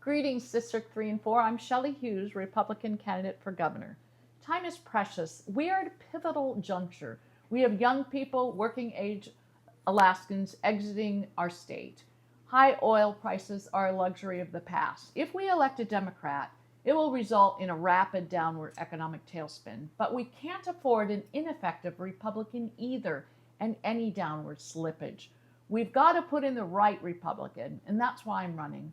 Greetings, District 3 and 4. I'm Shelley Hughes, Republican candidate for governor. Time is precious. We are at a pivotal juncture. We have young people, working age Alaskans exiting our state. High oil prices are a luxury of the past. If we elect a Democrat, it will result in a rapid downward economic tailspin. But we can't afford an ineffective Republican either, and any downward slippage. We've got to put in the right Republican, and that's why I'm running.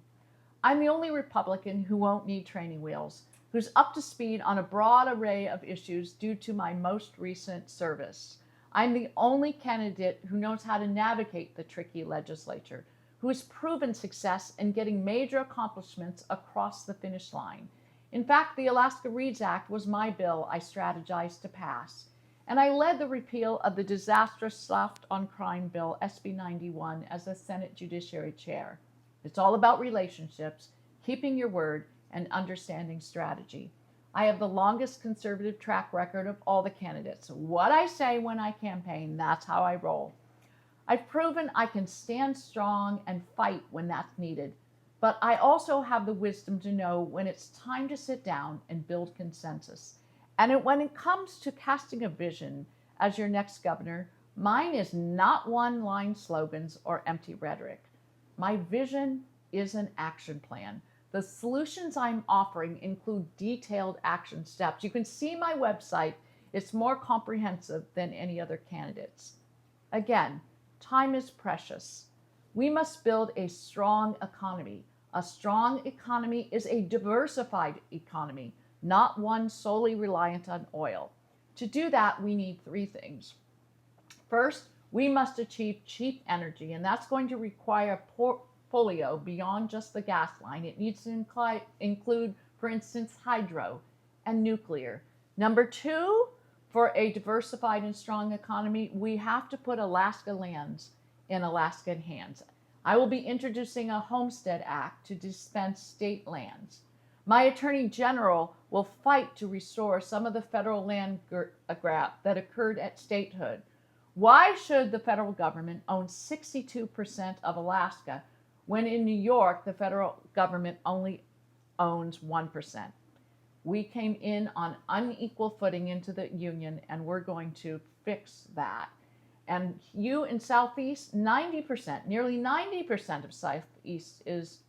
I'm the only Republican who won't need training wheels, who's up to speed on a broad array of issues due to my most recent service. I'm the only candidate who knows how to navigate the tricky legislature, who has proven success in getting major accomplishments across the finish line. In fact, the Alaska READS Act was my bill I strategized to pass, and I led the repeal of the disastrous Soft on Crime bill, SB 91, as a Senate Judiciary Chair. It's all about relationships, keeping your word, and understanding strategy. I have the longest conservative track record of all the candidates. What I say when I campaign, that's how I roll. I've proven I can stand strong and fight when that's needed, but I also have the wisdom to know when it's time to sit down and build consensus. And when it comes to casting a vision as your next governor, mine is not one-line slogans or empty rhetoric. My vision is an action plan. The solutions I'm offering include detailed action steps. You can see my website. It's more comprehensive than any other candidate's. Again, time is precious. We must build a strong economy. A strong economy is a diversified economy, not one solely reliant on oil. To do that, we need three things. First, we must achieve cheap energy, and that's going to require a portfolio beyond just the gas line. It needs to include, for instance, hydro and nuclear. Number two, for a diversified and strong economy, we have to put Alaska lands in Alaskan hands. I will be introducing a Homestead Act to dispense state lands. My Attorney General will fight to restore some of the federal land grab that occurred at statehood. Why should the federal government own 62% of Alaska when in New York the federal government only owns 1%? We came in on unequal footing into the union, and we're going to fix that. And you in Southeast, 90%, nearly 90% of Southeast is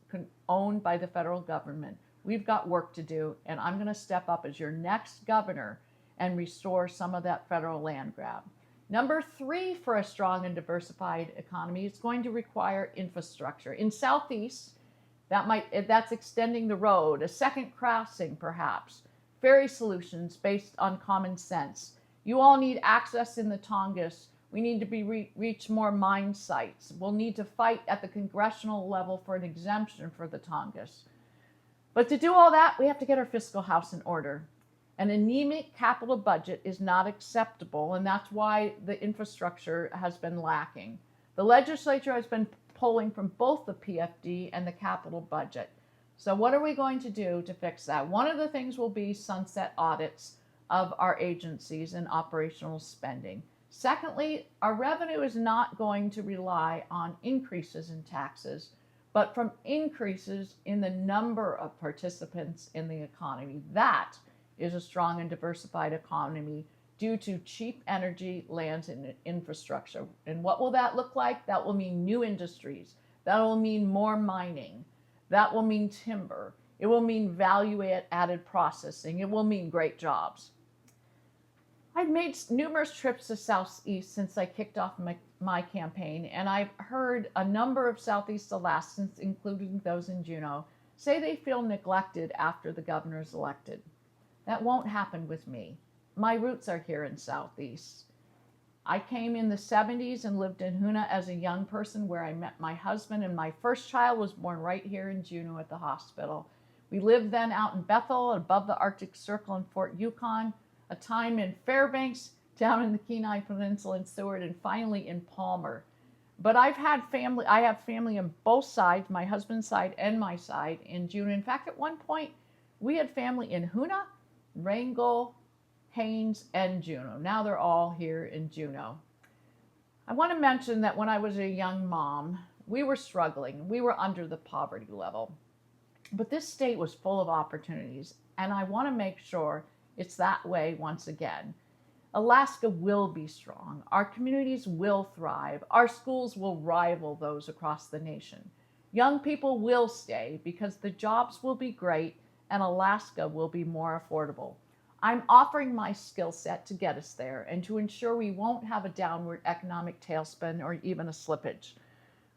owned by the federal government. We've got work to do, and I'm going to step up as your next governor and restore some of that federal land grab. Number three, for a strong and diversified economy, it's going to require infrastructure. In Southeast, that's extending the road, a second crossing perhaps, ferry solutions based on common sense. You all need access in the Tongass. We need to reach more mine sites. We'll need to fight at the congressional level for an exemption for the Tongass. But to do all that, we have to get our fiscal house in order. An anemic capital budget is not acceptable, and that's why the infrastructure has been lacking. The legislature has been pulling from both the PFD and the capital budget. So what are we going to do to fix that? One of the things will be sunset audits of our agencies and operational spending. Secondly, our revenue is not going to rely on increases in taxes, but from increases in the number of participants in the economy. That is a strong and diversified economy due to cheap energy, lands, and infrastructure. And what will that look like? That will mean new industries. That will mean more mining. That will mean timber. It will mean value-added processing. It will mean great jobs. I've made numerous trips to Southeast since I kicked off my campaign, and I've heard a number of Southeast Alaskans, including those in Juneau, say they feel neglected after the governor is elected. That won't happen with me. My roots are here in Southeast. I came in the 70s and lived in Hoonah as a young person, where I met my husband, and my first child was born right here in Juneau at the hospital. We lived then out in Bethel, above the Arctic Circle in Fort Yukon, a time in Fairbanks, down in the Kenai Peninsula in Seward, and finally in Palmer. But I have family on both sides, my husband's side and my side in Juneau. In fact, at one point, we had family in Hoonah, Wrangell, Haines, and Juneau. Now they're all here in Juneau. I want to mention that when I was a young mom, we were struggling. We were under the poverty level. But this state was full of opportunities, and I want to make sure it's that way once again. Alaska will be strong. Our communities will thrive. Our schools will rival those across the nation. Young people will stay because the jobs will be great and Alaska will be more affordable. I'm offering my skill set to get us there and to ensure we won't have a downward economic tailspin or even a slippage.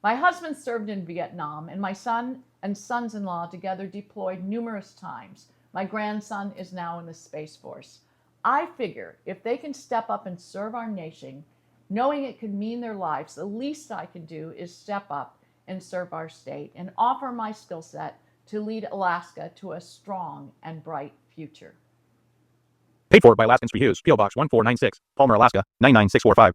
My husband served in Vietnam, and my son and sons in law together deployed numerous times. My grandson is now in the Space Force. I figure if they can step up and serve our nation, knowing it could mean their lives, the least I can do is step up and serve our state and offer my skill set to lead Alaska to a strong and bright future. Paid for by Alaskans for Hughes, P.O. Box 1496, Palmer, Alaska 99645.